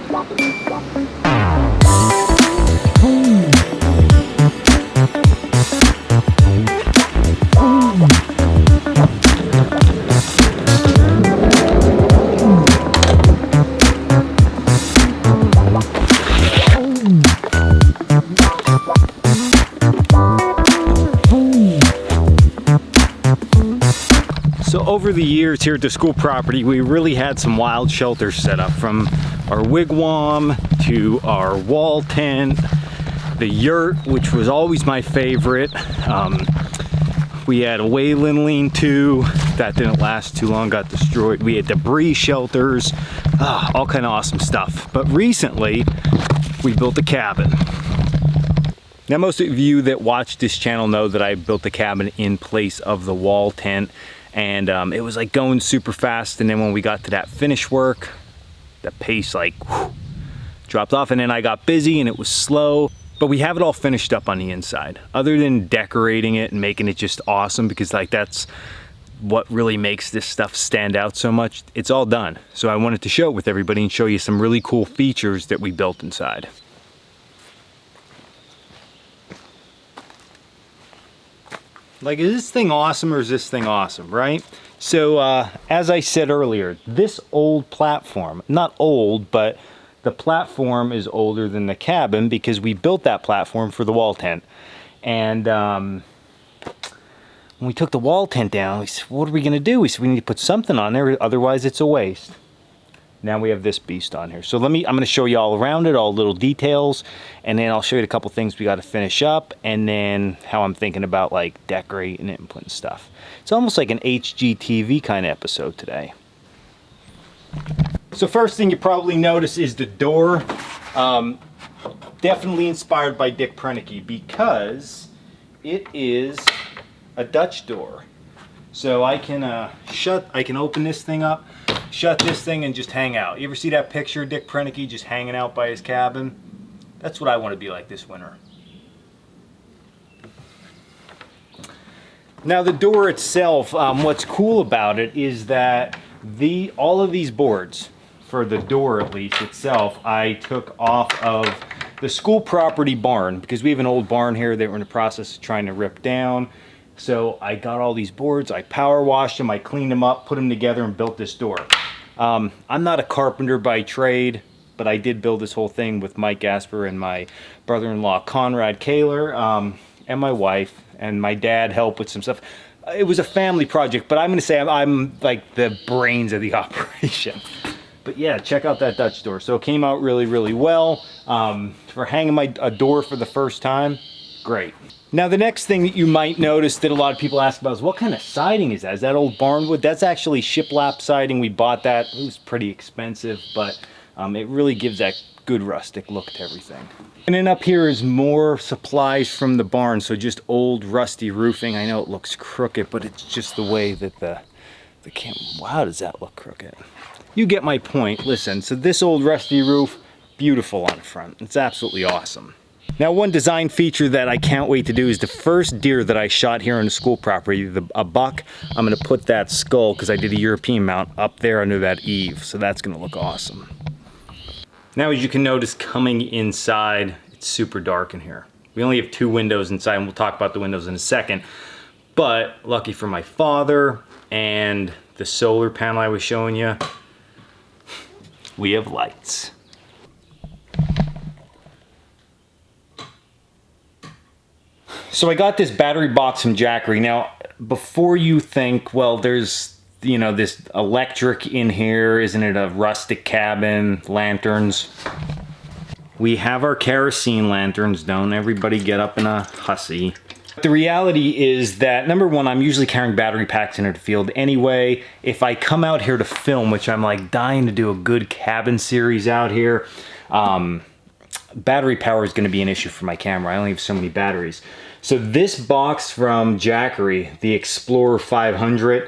So over the years here at the school property, we really had some wild shelters set up, from our wigwam to our wall tent, the yurt, which was always my favorite. We had a Wayland lean-to that didn't last too long, got destroyed. We had debris shelters, all kind of awesome stuff. But recently, we built a cabin. Now, most of you that watch this channel know that I built the cabin in place of the wall tent, and it was like going super fast. And then when we got to that finish work, the pace like dropped off, and then I got busy and it was slow. But we have it all finished up on the inside, other than decorating it and making it just awesome, because like that's what really makes this stuff stand out so much. It's all done. So I wanted to show it with everybody and show you some really cool features that we built inside. Like, is this thing awesome or is this thing awesome, right? So as I said earlier, this old platform, not old, but the platform is older than the cabin because we built that platform for the wall tent. And when we took the wall tent down, we said, what are we gonna do? We said, we need to put something on there, otherwise it's a waste. Now we have this beast on here. So I'm gonna show you all around it, all little details, and then I'll show you a couple things we gotta finish up, and then how I'm thinking about like decorating it and putting stuff. It's almost like an HGTV kind of episode today. So first thing you probably notice is the door. Definitely inspired by Dick Prenneke because it is a Dutch door. So I can open this thing up, shut this thing, and just hang out. You ever see that picture of Dick Prenneke just hanging out by his cabin? That's what I want to be like this winter. Now the door itself, what's cool about it is that all of these boards, for the door at least itself, I took off of the school property barn, because we have an old barn here that we're in the process of trying to rip down. So I got all these boards, I power washed them, I cleaned them up, put them together, and built this door. I'm not a carpenter by trade, but I did build this whole thing with Mike Gasper and my brother-in-law Conrad Kaler, and my wife, and my dad helped with some stuff. It was a family project, but I'm gonna say I'm like the brains of the operation. But yeah, check out that Dutch door. So it came out really, really well. For hanging a door for the first time, great. Now the next thing that you might notice that a lot of people ask about is, what kind of siding is that? Is that old barnwood? That's actually shiplap siding. We bought that. It was pretty expensive, but it really gives that good rustic look to everything. And then up here is more supplies from the barn. So just old rusty roofing. I know it looks crooked, but it's just the way that the camera, wow, does that look crooked? You get my point. Listen, so this old rusty roof, beautiful on the front. It's absolutely awesome. Now, one design feature that I can't wait to do is the first deer that I shot here on the school property, a buck. I'm gonna put that skull, because I did a European mount, up there under that eave, so that's gonna look awesome. Now, as you can notice, coming inside, it's super dark in here. We only have 2 windows inside, and we'll talk about the windows in a second. But lucky for my father and the solar panel I was showing you, we have lights. So I got this battery box from Jackery. Now, before you think, well, there's, you know, this electric in here, isn't it a rustic cabin, lanterns? We have our kerosene lanterns. Don't everybody get up in a hussy. The reality is that, number one, I'm usually carrying battery packs into the field anyway. If I come out here to film, which I'm like dying to do a good cabin series out here, battery power is going to be an issue for my camera. I only have so many batteries. So this box from Jackery, the Explorer 500,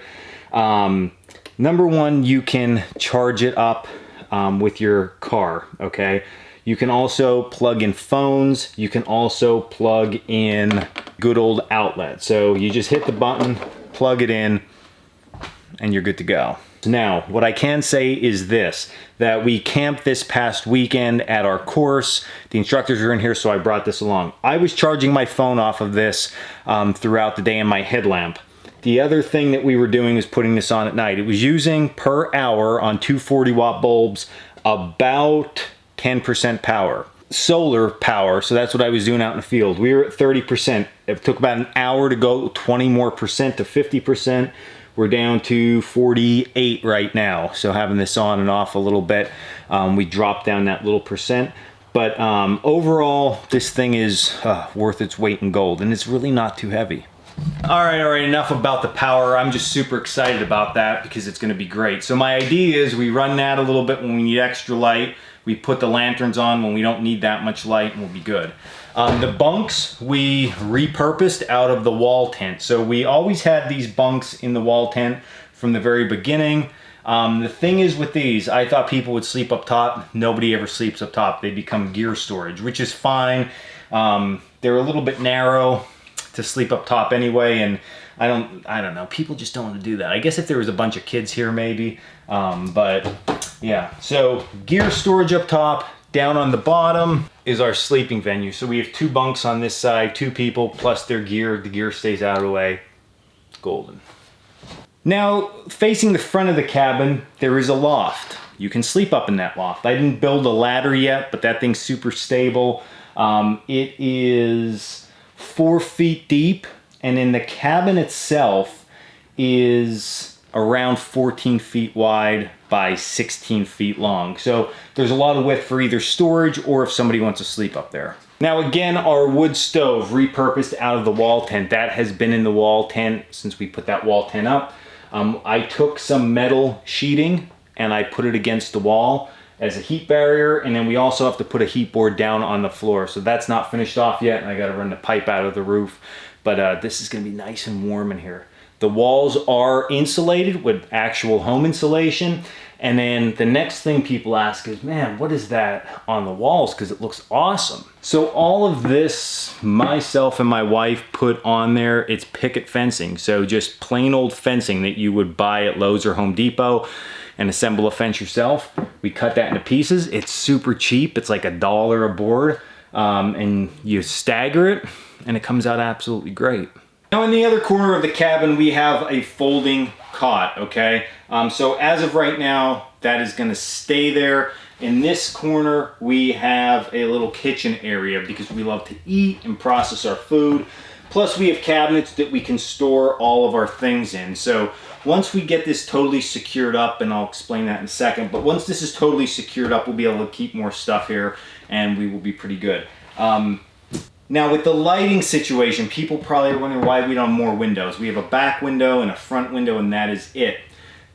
number one, you can charge it up with your car, okay? You can also plug in phones. You can also plug in good old outlet. So you just hit the button, plug it in, and you're good to go. Now, what I can say is this, that we camped this past weekend at our course. The instructors are in here, so I brought this along. I was charging my phone off of this throughout the day in my headlamp. The other thing that we were doing is putting this on at night. It was using per hour on 240 watt bulbs about 10% power. Solar power, so that's what I was doing out in the field. We were at 30%. It took about an hour to go 20% more to 50%. We're down to 48 right now. So having this on and off a little bit, we dropped down that little percent. But overall, this thing is worth its weight in gold, and it's really not too heavy. All right, enough about the power. I'm just super excited about that because it's gonna be great. So my idea is we run that a little bit when we need extra light. We put the lanterns on when we don't need that much light, and we'll be good. The bunks we repurposed out of the wall tent. So we always had these bunks in the wall tent from the very beginning. The thing is with these, I thought people would sleep up top. Nobody ever sleeps up top. They become gear storage, which is fine. They're a little bit narrow to sleep up top anyway, and I don't know, people just don't want to do that. I guess if there was a bunch of kids here maybe, but yeah. So gear storage up top, down on the bottom is our sleeping venue. So we have 2 bunks on this side, 2 people plus their gear. The gear stays out of the way. It's golden. Now, facing the front of the cabin, there is a loft. You can sleep up in that loft. I didn't build a ladder yet, but that thing's super stable. It is 4 feet deep, and in the cabin itself is around 14 feet wide by 16 feet long. So there's a lot of width for either storage or if somebody wants to sleep up there. Now again, our wood stove repurposed out of the wall tent. That has been in the wall tent since we put that wall tent up. I took some metal sheeting and I put it against the wall as a heat barrier, and then we also have to put a heat board down on the floor. So that's not finished off yet, and I gotta run the pipe out of the roof. But this is gonna be nice and warm in here. The walls are insulated with actual home insulation. And then the next thing people ask is, man, what is that on the walls? Because it looks awesome. So all of this, myself and my wife put on there. It's picket fencing. So just plain old fencing that you would buy at Lowe's or Home Depot and assemble a fence yourself. We cut that into pieces. It's super cheap. It's like $1 a board. And you stagger it and it comes out absolutely great. Now in the other corner of the cabin, we have a folding cot, okay? So as of right now, that is gonna stay there. In this corner, we have a little kitchen area because we love to eat and process our food. Plus we have cabinets that we can store all of our things in. So once we get this totally secured up, and I'll explain that in a second, but once this is totally secured up, we'll be able to keep more stuff here and we will be pretty good. Now with the lighting situation, people probably are wondering why we don't have more windows. We have a back window and a front window, and that is it.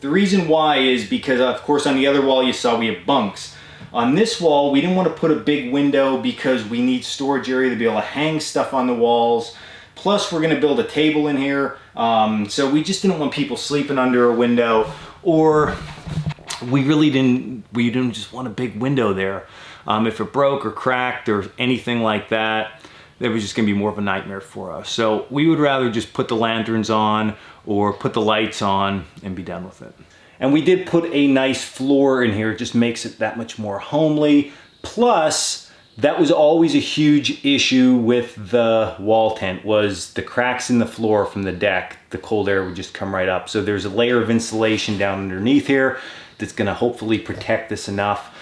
The reason why is because, of course, on the other wall you saw we have bunks. On this wall, we didn't want to put a big window because we need storage area to be able to hang stuff on the walls. Plus, we're going to build a table in here. So we just didn't want people sleeping under a window, or we didn't just want a big window there. If it broke or cracked or anything like that, it was just gonna be more of a nightmare for us. So we would rather just put the lanterns on or put the lights on and be done with it. And we did put a nice floor in here. It just makes it that much more homely. Plus, that was always a huge issue with the wall tent, was the cracks in the floor from the deck. The cold air would just come right up. So there's a layer of insulation down underneath here that's gonna hopefully protect this enough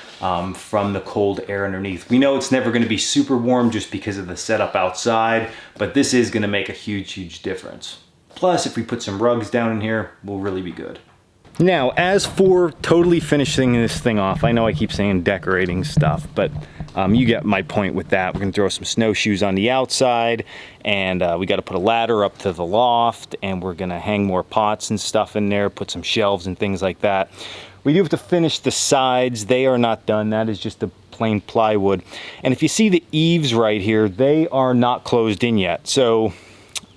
from the cold air underneath. We know it's never going to be super warm just because of the setup outside, but this is going to make a huge difference. Plus, if we put some rugs down in here, we'll really be good. Now, as for totally finishing this thing off, I know I keep saying decorating stuff, but you get my point with that. We're going to throw some snowshoes on the outside, and we got to put a ladder up to the loft, and we're going to hang more pots and stuff in there, put some shelves and things like that. We do have to finish the sides. They are not done. That is just the plain plywood. And if you see the eaves right here, they are not closed in yet. So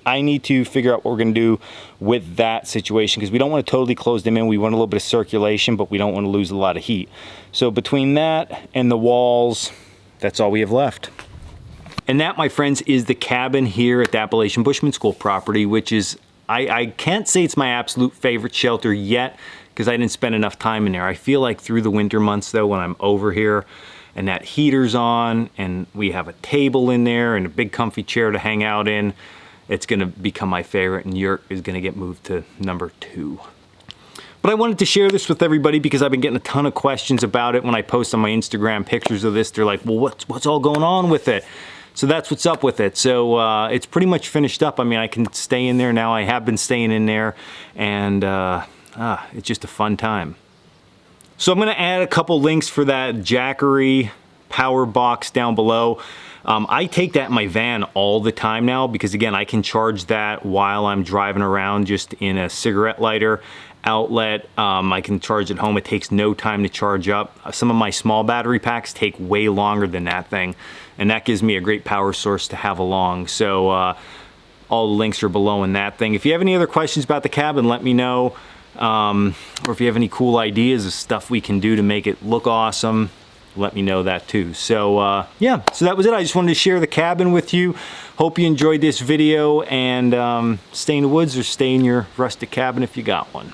I need to figure out what we're gonna do with that situation, because we don't want to totally close them in. We want a little bit of circulation, but we don't want to lose a lot of heat. So between that and the walls, that's all we have left. And that, my friends, is the cabin here at the Appalachian Bushman School property, which is, I can't say it's my absolute favorite shelter yet, because I didn't spend enough time in there. I feel like through the winter months though, when I'm over here and that heater's on and we have a table in there and a big comfy chair to hang out in, it's gonna become my favorite, and yurt is gonna get moved to number 2. But I wanted to share this with everybody because I've been getting a ton of questions about it when I post on my Instagram pictures of this. They're like, well, what's all going on with it? So that's what's up with it. So it's pretty much finished up. I mean, I can stay in there now. I have been staying in there, and it's just a fun time. So I'm gonna add a couple links for that Jackery power box down below. I take that in my van all the time now because, again, I can charge that while I'm driving around just in a cigarette lighter outlet. I can charge at home. It takes no time to charge up. Some of my small battery packs take way longer than that thing, and that gives me a great power source to have along. So all the links are below in that thing. If you have any other questions about the cabin, let me know. Or if you have any cool ideas of stuff we can do to make it look awesome, let me know that too. So yeah, so that was it. I just wanted to share the cabin with you. Hope you enjoyed this video, and stay in the woods or stay in your rustic cabin if you got one.